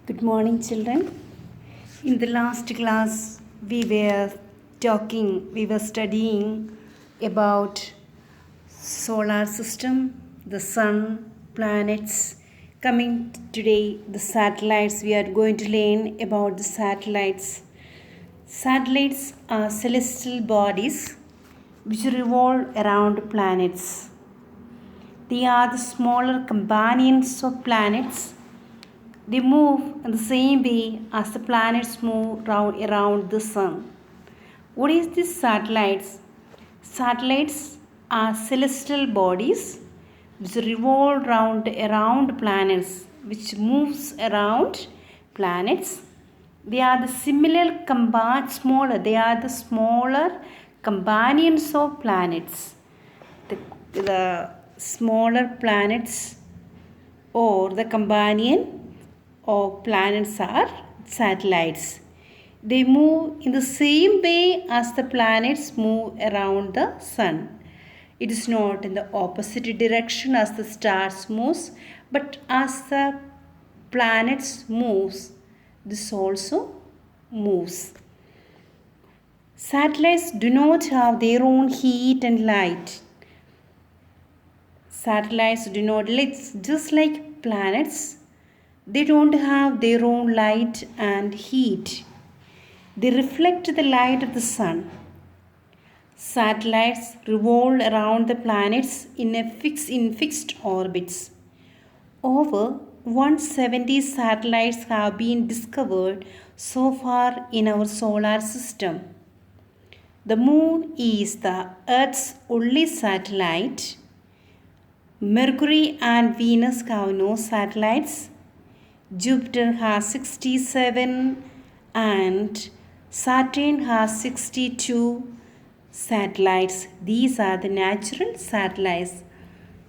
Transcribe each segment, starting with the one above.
Good morning, children. In the last class, we were studying about solar system, the sun, planets. Coming today, the satellites. We are going to learn about the satellites. Satellites are celestial bodies which revolve around planets. They are the smaller companions of planets. They move in the same way as the planets move around the sun. What is this satellites? Satellites are celestial bodies which revolve around planets, which moves around planets. They are the smaller companions of planets. The smaller planets or the companion of planets are satellites. They move in the same way as the planets move around the sun. It is not in the opposite direction as the stars moves, but as the planets moves, this also moves. Satellites do not have their own heat and light. Satellites do not, just like planets, they don't have their own light and heat. They reflect the light of the sun. Satellites revolve around the planets in fixed orbits. Over 170 satellites have been discovered so far in our solar system. The moon is the Earth's only satellite. Mercury and Venus have no satellites. Jupiter has 67 and Saturn has 62 satellites. These are the natural satellites.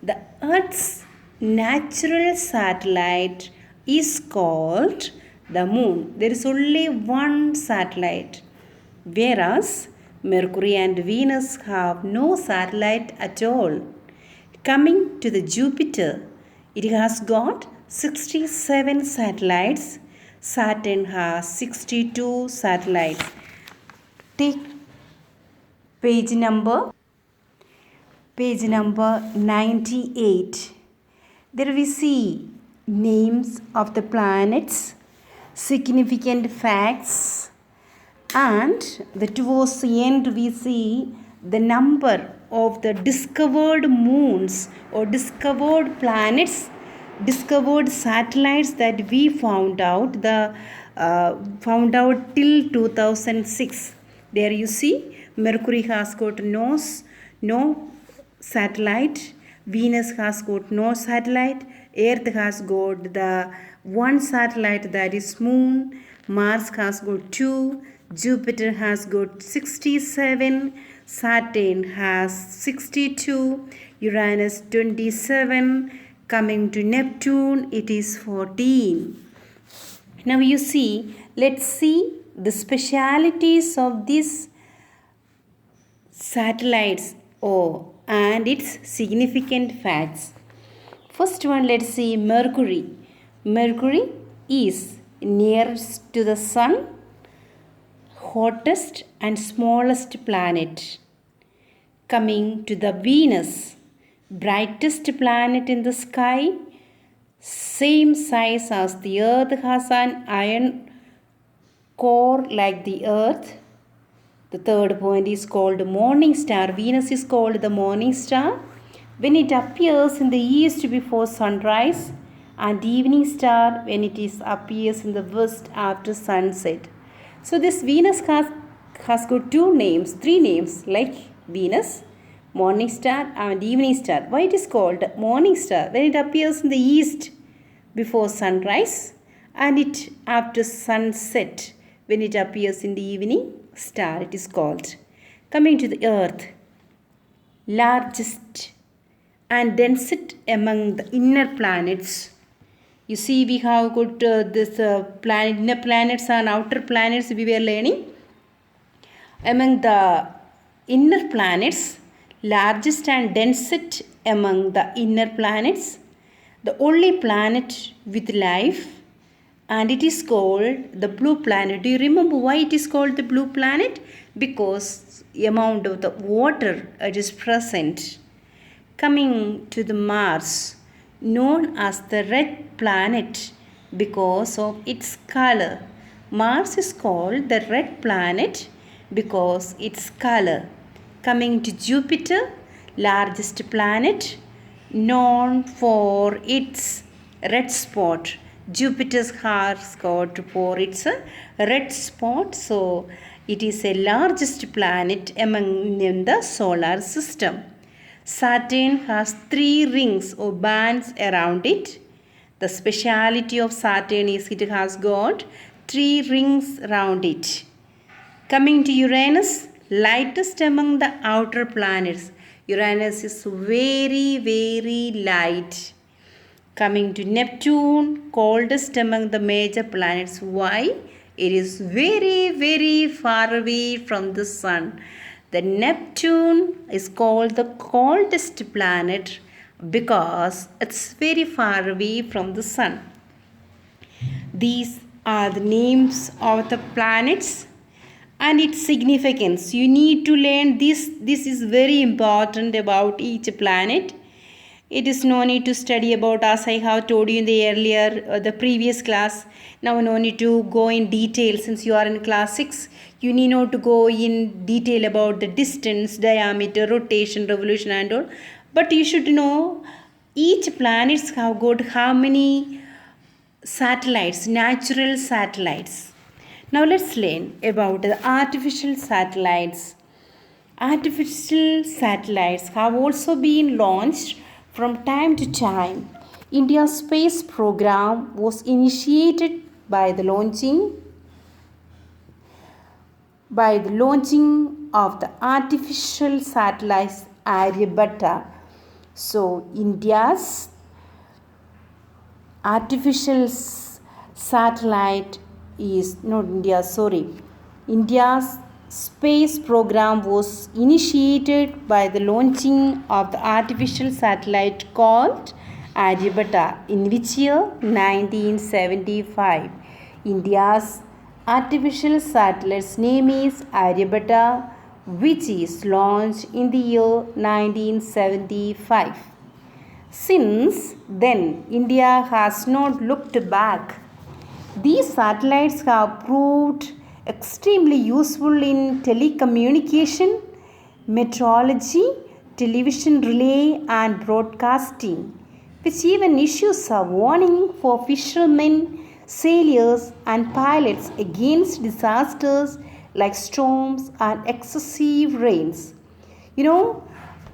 The Earth's natural satellite is called the moon. There is only one satellite, whereas Mercury and Venus have no satellite at all. Coming to the Jupiter, it has got 67 satellites. Saturn has 62 satellites. Take page number 98. There we see names of the planets, significant facts, and towards the end we see the number of the discovered moons or discovered planets, discovered satellites that we found out till 2006. There you see Mercury has got no satellite, Venus has got no satellite, Earth has got the one satellite, that is moon, Mars has got 2, Jupiter has got 67, Saturn has 62, Uranus 27, coming to Neptune it is 14. Now you see, let's see the specialities of these satellites and its significant facts. First one, let's see Mercury. Mercury is nearest to the sun, hottest and smallest planet. Coming to the Venus, brightest planet in the sky, same size as the Earth, has an iron core like the Earth. The third point is called morning star. Venus is called the morning star when it appears in the east before sunrise, and evening star when it appears in the west after sunset. So this Venus has got three names like Venus, morning star and evening star. Why it is called morning star? When it appears in the east before sunrise, and it after sunset when it appears in the evening star, it is called. Coming to the Earth, largest and densest among the inner planets. You see, we have got inner planets and outer planets we were learning. Among the inner planets, largest and densest among the inner planets, the only planet with life, and it is called the blue planet. Do you remember why it is called the blue planet? Because the amount of the water it is present. Coming to the Mars, known as the red planet because of its color. Mars is called the red planet because its color. Coming to Jupiter, largest planet, known for its red spot. Jupiter's has got for its red spot, so it is the largest planet among in the solar system. Saturn has 3 rings or bands around it. The speciality of Saturn is it has got 3 rings around it. Coming to Uranus, lightest among the outer planets. Uranus is very, very light. Coming to Neptune, coldest among the major planets. Why? It is very, very far away from the sun. The Neptune is called the coldest planet because it's very far away from the sun. These are the names of the planets and its significance. You need to learn this. This is very important about each planet. It is no need to study about, as I have told you in the earlier, the previous class. Now no need to go in detail since you are in class 6. You need not to go in detail about the distance, diameter, rotation, revolution and all. But you should know each planets have got how many satellites, natural satellites. Now let's learn about the artificial satellites. Artificial satellites have also been launched from time to time. India's space program was initiated by the launching of the artificial satellites Aryabhatta. So India's artificial satellite is not India, sorry. India's space program was initiated by the launching of the artificial satellite called Aryabhatta in which year? 1975. India's artificial satellite's name is Aryabhatta, which is launched in the year 1975. Since then, India has not looked back. These satellites have proved extremely useful in telecommunication, meteorology, television relay and broadcasting, which even issues a warning for fishermen, sailors and pilots against disasters like storms and excessive rains. You know,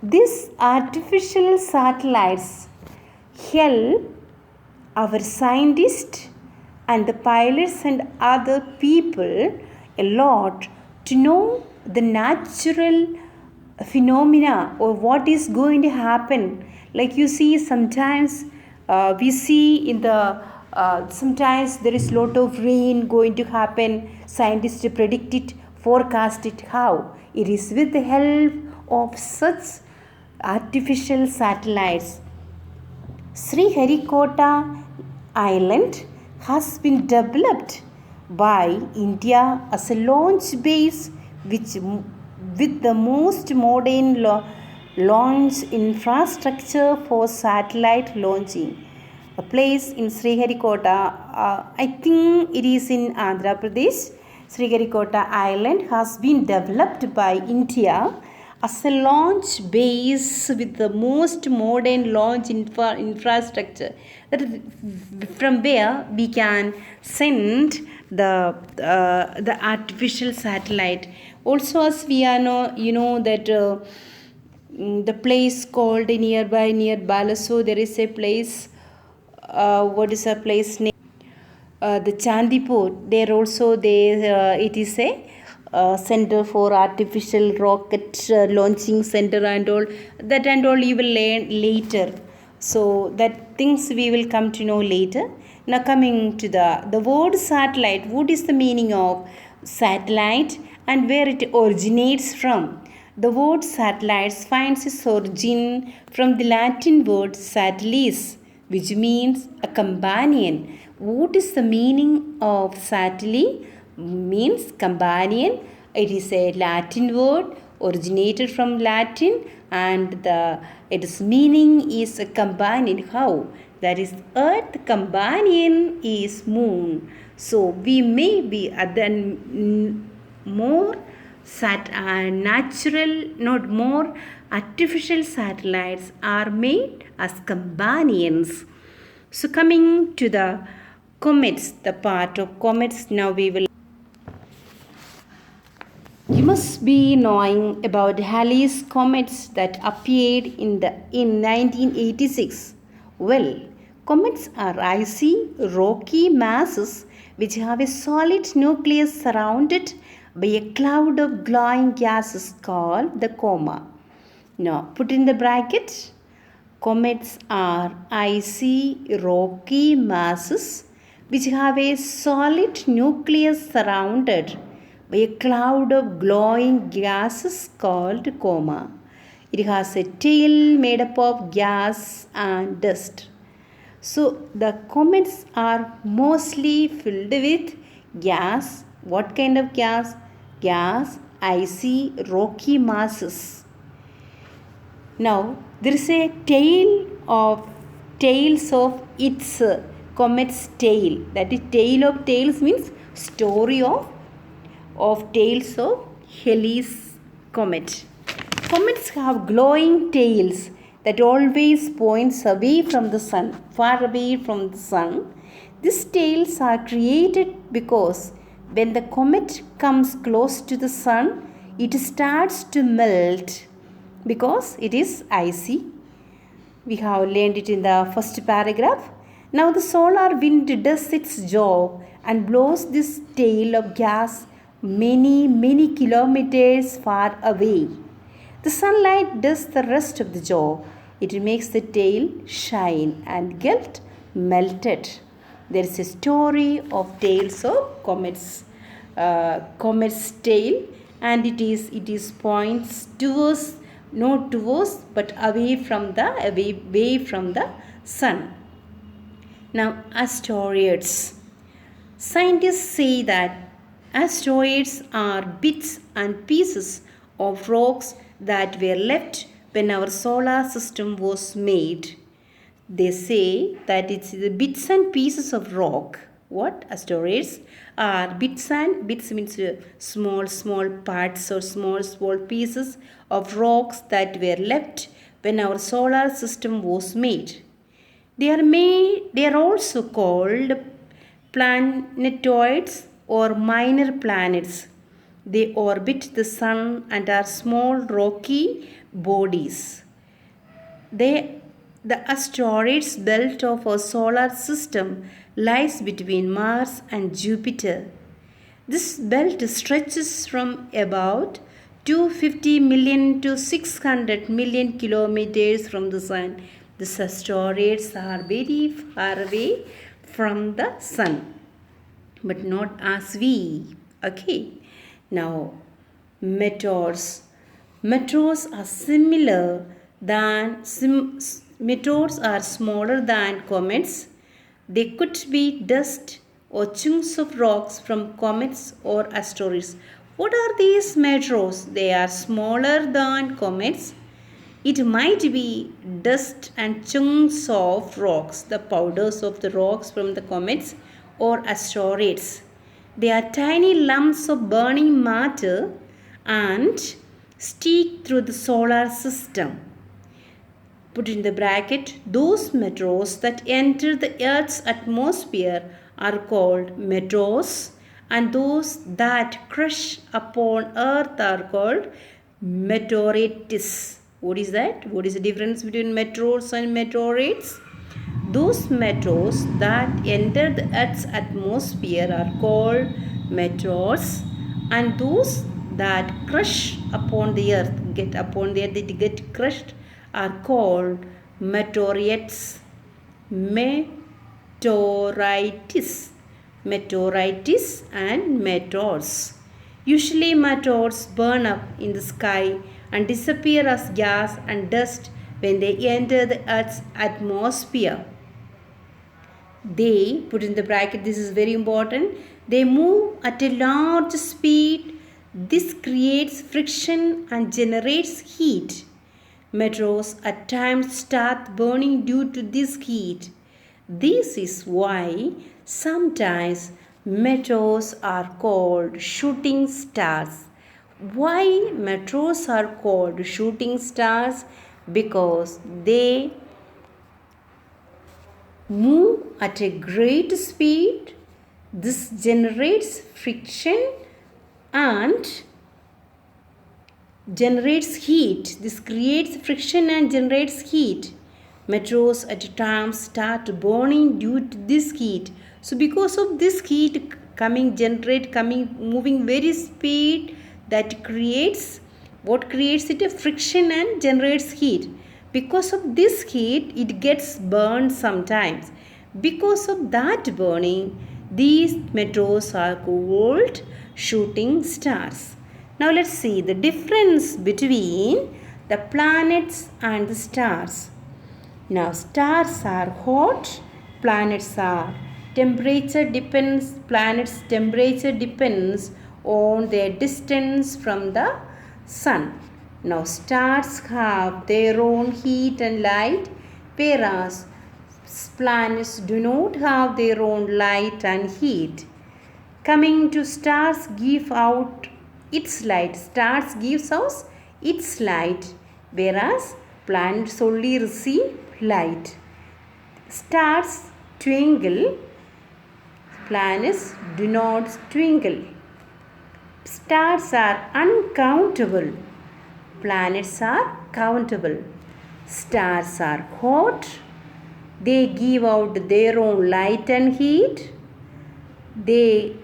these artificial satellites help our scientists and the pilots and other people a lot to know the natural phenomena or what is going to happen. Like you see, sometimes we see in the sometimes there is lot of rain going to happen. Scientists predict it, forecast it. How? It is with the help of such artificial satellites. Sriharikota Island has been developed by India as a launch base with the most modern launch infrastructure for satellite launching. A place in Sriharikota, I think it is in Andhra Pradesh. Sriharikota Island has been developed by India as a launch base with the most modern launch infrastructure, from where we can send the artificial satellite. Also, as we are know that the place called near Balasore, there is a place. What is a place name? The Chandipur. There also it is a center for artificial rocket launching center and all that and all you will learn later. So that things we will come to know later. Now coming to the word satellite. What is the meaning of satellite and where it originates from? The word satellites finds its origin from the Latin word satellis, which means a companion. what is the meaning of satellite? Means companion. It is a Latin word originated from Latin, and its meaning is a companion. How? That is, Earth companion is Moon. So we may be more natural, not more artificial satellites are made as companions. So coming to the comets, the part of comets, now we will. You must be knowing about Halley's comets that appeared in 1986. Well, comets are icy, rocky masses which have a solid nucleus surrounded by a cloud of glowing gases called the coma. Now, put in the bracket. Comets are icy, rocky masses which have a solid nucleus surrounded by a cloud of glowing gases called coma. It has a tail made up of gas and dust. So the comets are mostly filled with gas. What kind of gas? Gas, icy, rocky masses. Now there is a tails of its comet's tail. That is, tail of tails means story of tails of Halley's comet. Comets have glowing tails that always points away from the sun, far away from the sun. These tails are created because when the comet comes close to the sun, it starts to melt because it is icy. We have learned it in the first paragraph. Now the solar wind does its job and blows this tail of gas many kilometers far away. The sunlight does the rest of the job. It makes the tail shine and get melted. There is a story of tails of comet's tail, and it is points towards, not towards, but away from the sun. Now, asteroids. Scientists say that asteroids are bits and pieces of rocks that were left when our solar system was made. They say that it's the bits and pieces of rock. What? Asteroids are bits means small parts or small pieces of rocks that were left when our solar system was made. They are also called planetoids or minor planets. They orbit the sun and are small rocky bodies. The asteroids belt of our solar system lies between Mars and Jupiter. This belt stretches from about 250 million to 600 million kilometers from the sun. These asteroids are very far away from the sun, but not as we. Okay. Now, meteors. Meteors are smaller than comets. They could be dust or chunks of rocks from comets or asteroids. What are these meteors? They are smaller than comets. It might be dust and chunks of rocks, the powders of the rocks from the comets or asteroids. They are tiny lumps of burning matter and stick through the solar system. Put in the bracket, those meteors that enter the Earth's atmosphere are called meteors, and those that crush upon Earth are called meteorites. What is that? What is the difference between meteors and meteorites? Those meteors that enter the Earth's atmosphere are called meteors, and those that crush upon the Earth, get crushed, are called meteorites. Meteorites and meteors. Usually meteors burn up in the sky and disappear as gas and dust when they enter the Earth's atmosphere. They, put in the bracket, this is very important, they move at a large speed. This creates friction and generates heat. Metros at times start burning due to this heat. This is why sometimes metros are called shooting stars. Why metros are called shooting stars? Because they move at a great speed. This generates friction and generates heat. This creates friction and generates heat. Metros at times start burning due to this heat. So because of this heat moving very speed, that creates, what creates it? A friction and generates heat. Because of this heat, it gets burned sometimes. Because of that burning, these metros are called shooting stars. Now let's see the difference between the planets and the stars. Now stars are hot, planets are planets' temperature depends on their distance from the sun. Now stars have their own heat and light, whereas planets do not have their own light and heat. Coming to stars give out its light. Stars gives us its light, whereas planets only receive light. Stars twinkle, planets do not twinkle. Stars are uncountable, planets are countable. Stars are hot, they give out their own light and heat. They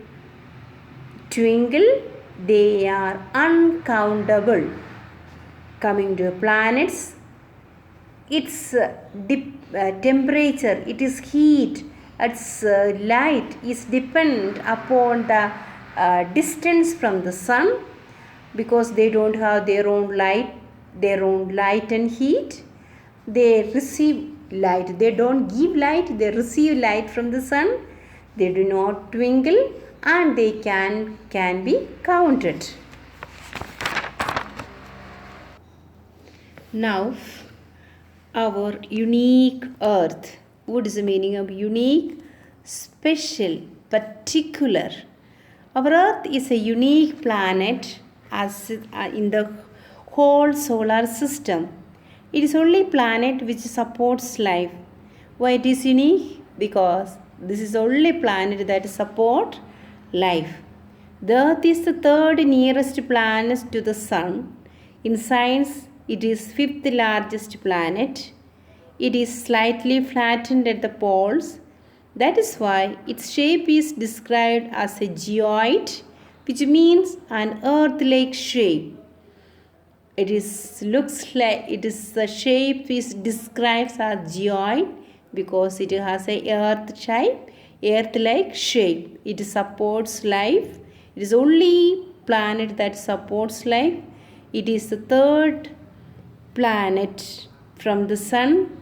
twinkle, they are uncountable. Coming to planets, its temperature, it is heat, its light is depend upon the distance from the sun, because they don't have their own light and heat. They receive light, they don't give light, they receive light from the sun. They do not twinkle and they can be counted. Now our unique earth. What is the meaning of unique? Special, particular. Our earth is a unique planet as in the whole solar system. It is only planet which supports life. Why it is unique? Because this is only planet that support life. The earth is the third nearest planet to the sun. In science, it is fifth largest planet. It is slightly flattened at the poles. That is why its shape is described as a geoid, which means an earth-like shape. The shape is described as geoid because it has a earth-like shape. It supports life. It is only planet that supports life. It is the third planet from the sun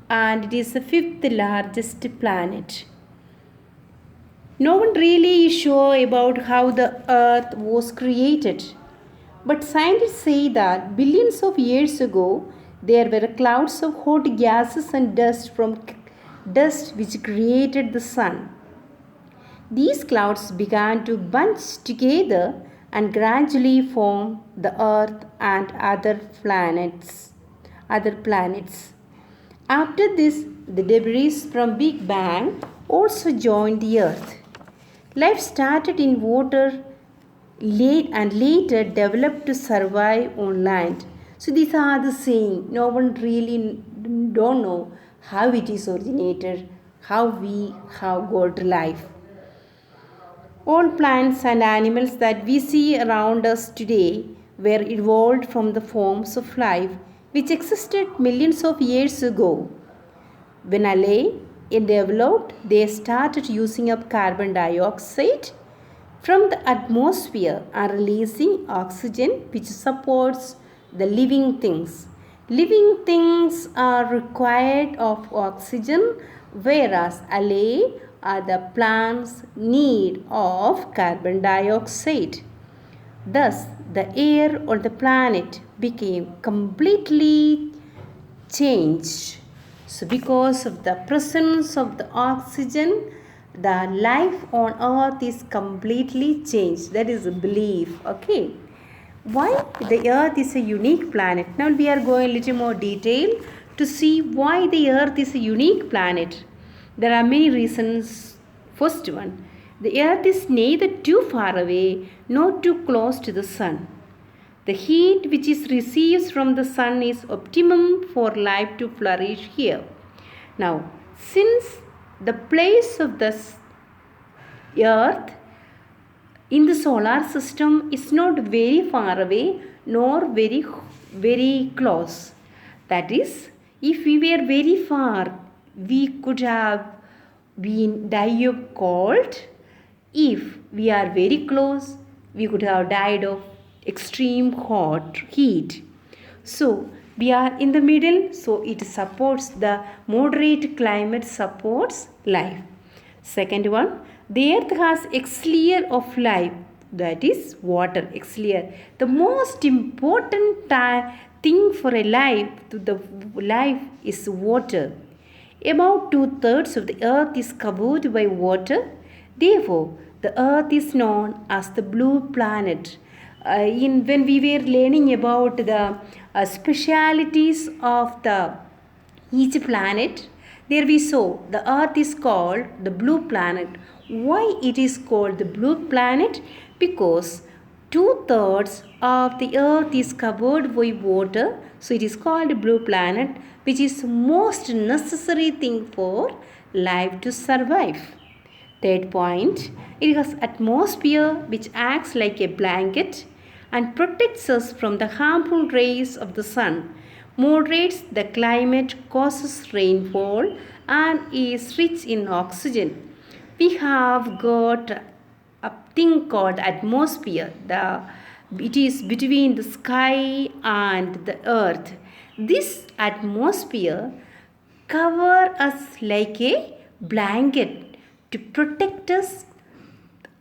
and it is the fifth largest planet. No one really is sure about how the earth was created. But scientists say that billions of years ago, there were clouds of hot gases and dust which created the sun. These clouds began to bunch together and gradually form the earth and other planets. After this, the debris from Big Bang also joined the earth. Life started in water and later developed to survive on land. So these are the saying. No one really don't know how it is originated, how we have got life. All plants and animals that we see around us today were evolved from the forms of life which existed millions of years ago. When algae developed, they started using up carbon dioxide from the atmosphere and releasing oxygen which supports the living things. Living things are required of oxygen whereas algae are the plant's need of carbon dioxide. Thus, the air on the planet became completely changed. So, because of the presence of the oxygen, the life on earth is completely changed. That is a belief. Okay. Why the earth is a unique planet? Now we are going a little more detail to see why the earth is a unique planet. There are many reasons. First one, the earth is neither too far away nor too close to the sun. The heat which is received from the sun is optimum for life to flourish here. Now, since the place of the earth in the solar system is not very far away nor very close. That is, if we were very far, we could have been died of cold. If we are very close, we could have died of extreme hot heat. So we are in the middle, so it supports the moderate climate supports life. Second one, the earth has X layer of life, that is water. X layer. The most important thing for a life, the life is water. About 2/3 of the earth is covered by water. Therefore, the earth is known as the blue planet. When we were learning about the specialities of each planet, there we saw the earth is called the blue planet. Why it is called the blue planet? Because 2/3 of the earth is covered by water, so it is called blue planet, which is most necessary thing for life to survive. Third point, it has atmosphere which acts like a blanket and protects us from the harmful rays of the sun, moderates the climate, causes rainfall, and is rich in oxygen. We have got a thing called atmosphere. It is between the sky and the earth. This atmosphere covers us like a blanket to protect us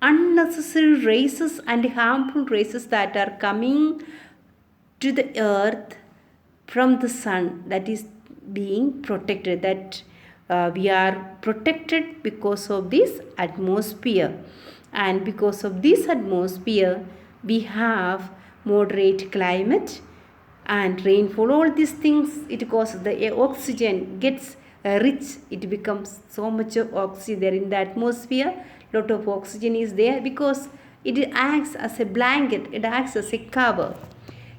unnecessary rays and harmful rays that are coming to the earth from the sun. That is being protected, that we are protected because of this atmosphere, and because of this atmosphere we have moderate climate and rainfall. All these things, it causes the oxygen gets rich. It becomes so much of oxygen there in the atmosphere. Lot of oxygen is there because it acts as a blanket, it acts as a cover.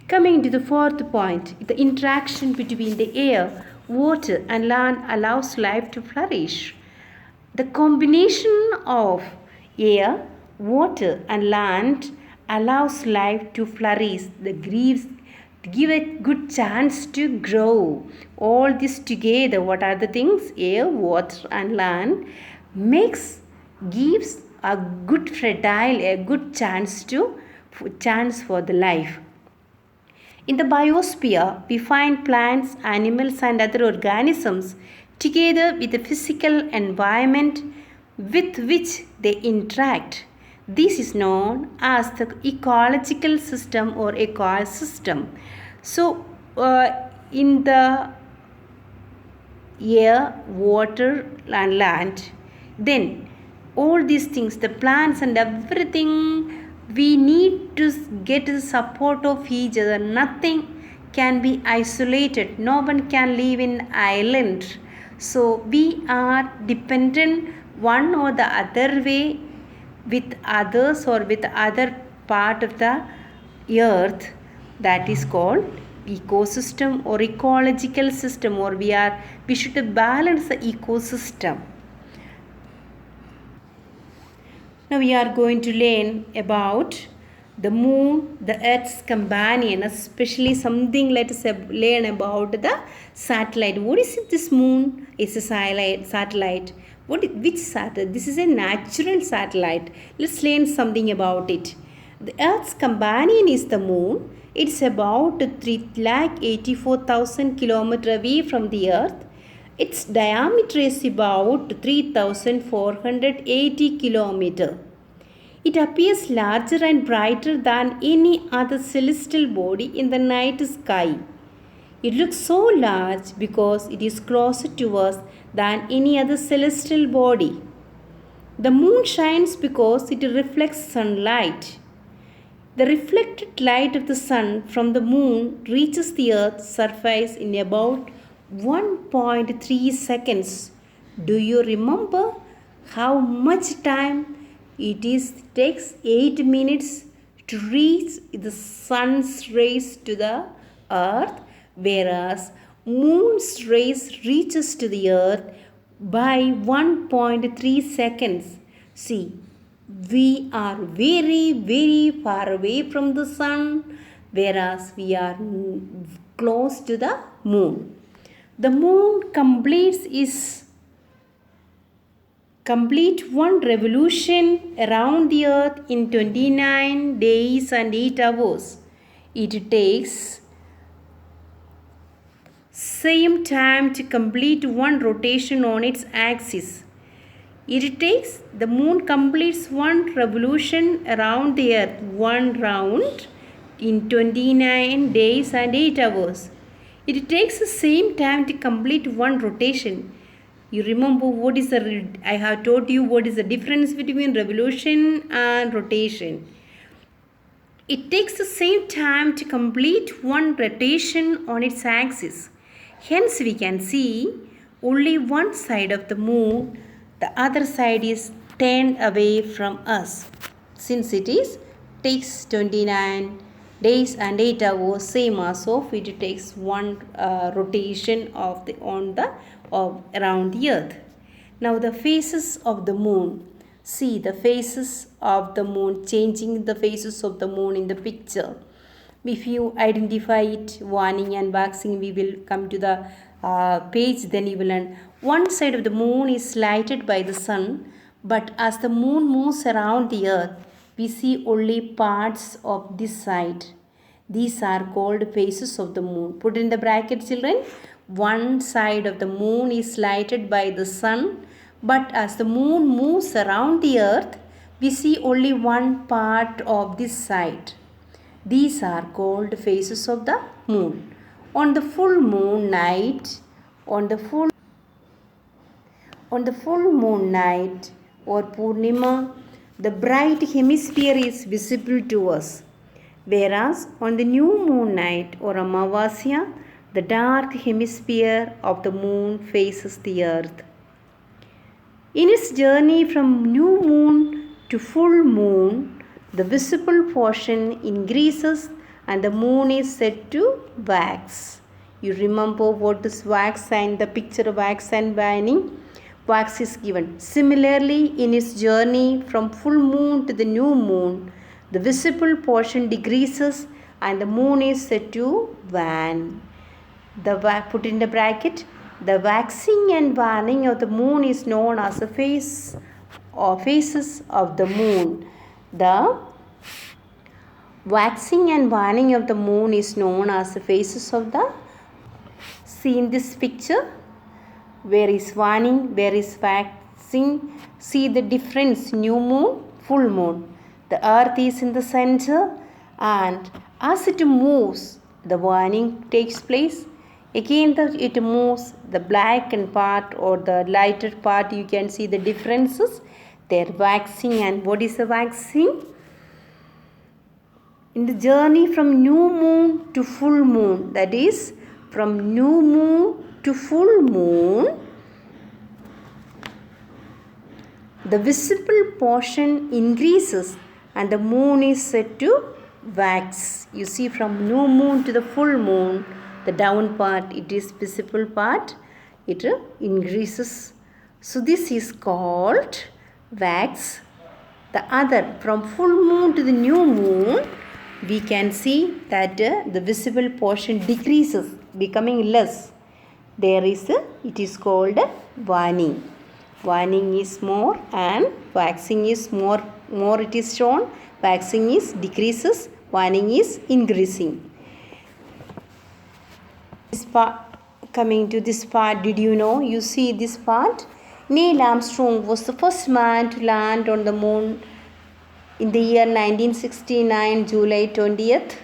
Coming to the fourth point, the interaction between the air, water and land allows life to flourish. The combination of air, water and land allows life to flourish. The leaves give a good chance to grow. All this together, what are the things? Air, water and land gives a good fertile, a good chance for the life. In the biosphere, we find plants, animals and other organisms together with the physical environment with which they interact. This is known as the ecological system or ecosystem. So, in the air, water and land, then all these things, the plants and everything, we need to get the support of each other. Nothing can be isolated. No one can live in island. So we are dependent one or the other way with others or with other part of the earth. That is called ecosystem or ecological system, or we should balance the ecosystem. Now we are going to learn about the moon, the earth's companion, especially something. Let us learn about the satellite. What is it, this moon? It's a satellite. Which satellite? This is a natural satellite. Let's learn something about it. The earth's companion is the moon. It's about 384,000 kilometers away from the earth. Its diameter is about 3,480 km. It appears larger and brighter than any other celestial body in the night sky. It looks so large because it is closer to us than any other celestial body. The moon shines because it reflects sunlight. The reflected light of the sun from the moon reaches the earth's surface in about 1.3 seconds. Do you remember how much time it takes 8 minutes to reach the sun's rays to the earth, whereas moon's rays reaches to the earth by 1.3 seconds. See, we are very, very far away from the sun, whereas we are close to the moon. The moon complete one revolution around the earth in 29 days and 8 hours. It takes same time to complete one rotation on its axis. The moon completes one revolution around the earth, one round, in 29 days and 8 hours. It takes the same time to complete one rotation. You remember I have told you what is the difference between revolution and rotation. It takes the same time to complete one rotation on its axis. Hence we can see only one side of the moon, the other side is turned away from us. Since takes 29 days and 8 hours, same as of it takes one rotation around the earth. Now the phases of the moon. See the phases of the moon, changing the phases of the moon in the picture. If you identify it, waning and waxing, we will come to the page, then you will learn. One side of the moon is lighted by the sun, but as the moon moves around the earth, we see only parts of this side. These are called phases of the moon. Put in the bracket, children. One side of the moon is lighted by the sun, but as the moon moves around the earth, we see only one part of this side. These are called phases of the moon. On the full moon night, or Purnima, the bright hemisphere is visible to us. Whereas on the new moon night or Amavasya, the dark hemisphere of the moon faces the earth. In its journey from new moon to full moon, the visible portion increases and the moon is said to wax. You remember what is wax and the picture of wax and waning? Wax is given. Similarly, in its journey from full moon to the new moon, the visible portion decreases and the moon is said to wane. Put in the bracket, the waxing and waning of the moon is known as the phase or phases of the moon. The waxing and waning of the moon is known as the phases of the. See in this picture, where is waning, where is waxing. See the difference, new moon, full moon. The earth is in the center, and as it moves, the waning takes place. Again it moves, the blackened part or the lighter part, you can see the differences. They're waxing. And what is the waxing? In the journey from new moon to full moon, that is from new moon to full moon, the visible portion increases and the moon is said to wax. You see, from new moon to the full moon, the down part, it is visible part, it increases. So this is called wax. The other, from full moon to the new moon, we can see that the visible portion decreases, becoming less. It is called waning. Waning is more and waxing is more it is shown. Waxing is decreases, waning is increasing. Coming to this part, did you know? You see this part? Neil Armstrong was the first man to land on the moon in the year 1969, July 20th.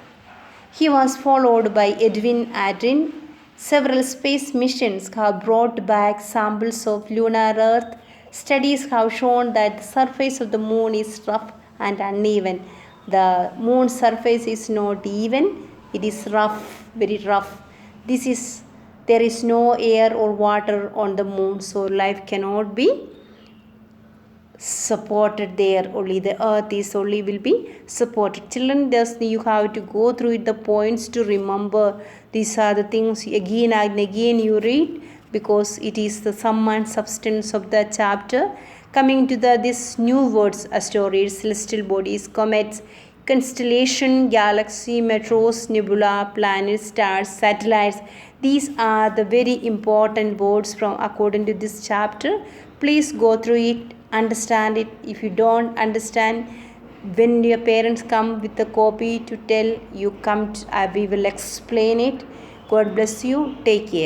He was followed by Edwin Aldrin. Several space missions have brought back samples of lunar Earth. Studies have shown that the surface of the moon is rough and uneven. The moon's surface is not even, it is rough, very rough. There is no air or water on the moon, so life cannot be supported there. Only the earth is only will be supported. Children, thus you have to go through the points to remember. These are the things again and again you read, because it is the sum and substance of the chapter. Coming to this new words, asteroids, celestial bodies, comets, constellation, galaxy, meteors, nebula, planets, stars, satellites. These are the very important words from according to this chapter. Please go through it, understand it. If you don't understand, when your parents come with a copy to tell you, we will explain it. God bless you. Take care.